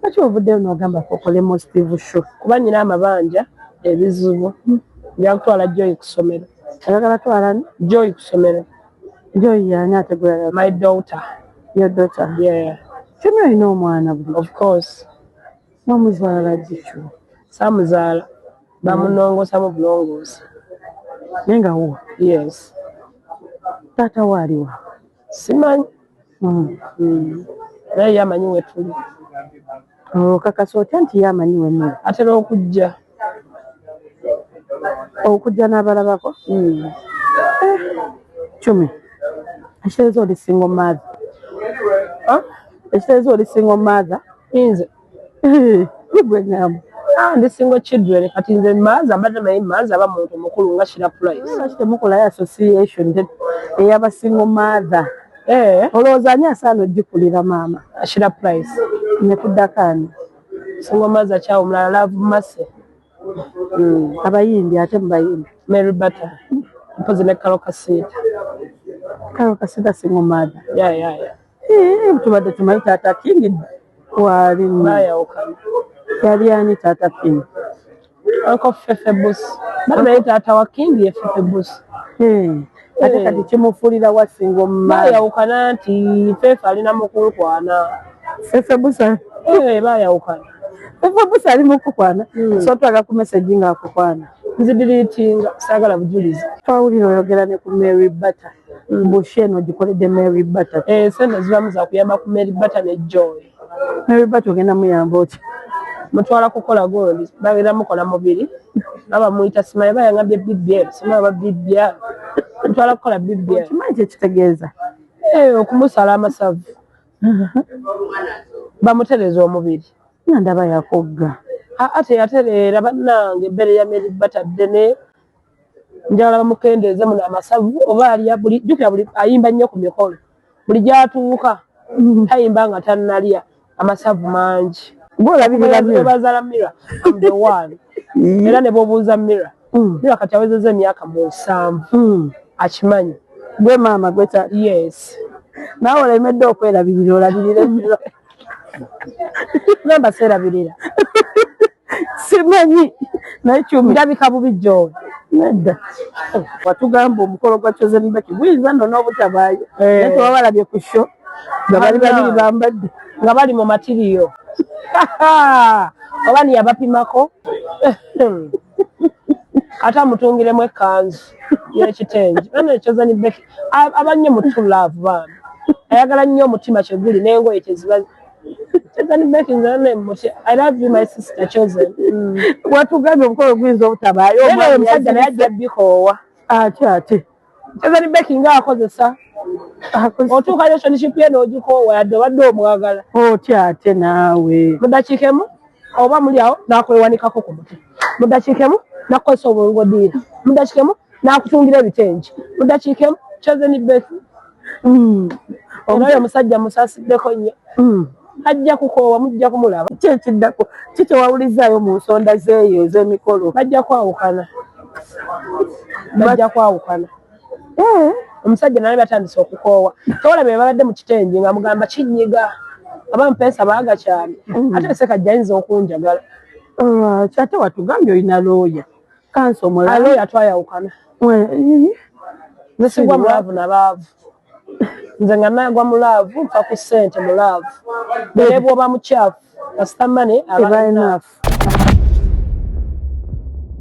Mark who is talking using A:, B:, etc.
A: Lwaki ovuddeyo n'ogamba kokolemu Steve Show?
B: Kuba nyina amabanja ebizibu byakutwala Joy ku ssomero.
A: Ayagala twala ni?
B: Joy ku ssomero.
A: Joy yani ategula
B: My daughter.
A: Your daughter?
B: Yeah.
A: Kyomye olina omwana buli?
B: Of course.
A: Wamuzaala ddikyuwa?
B: Saamuzaala. Bamunongoosa mu bulongoosa.
A: Naye nga wo?
B: Yes.
A: Taata waaliwa?
B: Simanyi. Naye yamanyi we tuli.
A: Okakasa otya nti yamanyi wemmere?
B: Atera okujja.
A: Okujja n'abalabako? Kyumi, ekitegeeza oli single mother? Ekitegeeza oli single mother?
B: Nze?
A: Gwe ngamba.
B: Ndi single children kati nze maaza mbadde naye maaza aba muntu mukulu nga Shira Price.
A: Lwaki temukolayo association ey'aba single mother? Olowooza ani asaana ogikulira maama?
B: Shira Price.
A: Netuddako ani?
B: Single mother kyawo mulala Love Mercy.
A: Abayimbi ate mubayimbi?
B: Mary Butter. Mpozi ne Kalo Kasita.
A: Kalo Kasita single mother?
B: Yeah.
A: Tubadde tumanyi Taata King wali
B: bayawukana.
A: Yali ani Taata King?
B: Uncle Fefe Bush. Bali naye taata wa King ye Fefe Bush.
A: Ate kati kimufuulira wa single mother?
B: Bayawukana nti Fefe alina mukulukwana.
A: Fefe Bush?
B: Bayawukana.
A: Fefe Bush ali mukukwana? So twaga ku message nga akukwana?
B: Nzidiriitinga saagala bujulizi.
A: Twawulira oyogera ne ku Mary Butter. Bush eno gikoledde Mary Butter.
B: Sente zibamu za kuyamba ku Mary Butter ne Joy.
A: Mary Butter ogenda muyamba otya?
B: Mutwala kukola gondi bagenda mukola mubiri aba muyita simaye bayangambye BBL simaye ba BBL mutwala kukola BBL
A: kimanyi kyekitegeeza
B: okumusala amasavu bamutereza omubiri
A: nga ndaba yakogga
B: ate yatereera bannange ebbere ya Mary Butter ddene njagala bamukendeeze muno amasavu oba alya buli jjukira buli ayimba nnyo ku mikolo buli gyatuuka tayimba nga tannalya amasavu mangi. Bazala Mira I'm the one. Era ne bobuuza Mira. Mira kati awezezza emyaka 7. Akimanyi.
A: Gwe maama gwe taata?
B: Yes.
A: Naawe olemedde okwerabirira olabirira Mira.
B: Namba seerabirira.
A: Simanyi. Naye Kyumi
B: ndabika bubi Joy.
A: Nedda. Watugamba omukolo gwa Chosen Becky guyinza nno n'obutabaayo. Naye tewabalabye ku show nga bali babiri bambadde
B: nga bali mu matiriyo. Oba niyabapimako ate amutungiremu ekkanzu y'ekitengi. Bano Chosen Becky aba nnyo mu true love baana. Ayagala nnyo omutima kye guli n'engoye kye ziba. Chosen Becky nze muti I love you my sister Chosen.
A: Watugambye omukolo guyinza obutabaayo.
B: Oyo omusajja naye ajja bikoowa.
A: Ate
B: Chosen Becky nga akozesa. Otuuka relationship ye n'ogikoowa yadde obadde omwagala.
A: Otya ate naawe.
B: Mu dakiika emu oba muli awo n'akwewanikako ku muti. Mu dakiika emu n'akukozesa obwongodiira. Mu dakiika emu n'akutungira ebitengi. Mu dakiika emu Chosen Becky. Oyo omusajja musaasiddeko nnyo. Ajja kukoowa mujja kumulaba.
A: Kyekiddako kiki wawulizaayo mu nsonda zeeyo ez'emikolo?
B: Bajja kwawukana. Omusajja naye batandise okukoowa. Tolabye babadde mu kitengi nga mugamba kinyiga. Abampeesa baagakyami. Ate Ssekajja ayinza okunjagala.
A: Ate watugambye olina looya. Kanso omulala.
B: Looya twayawukana. Nze sigwa mu laavu na baavu. Nze nga naagwa mu laavu nfa ku ssente mu laavu. Naye bw'oba mukyafu kasita mane aba enough.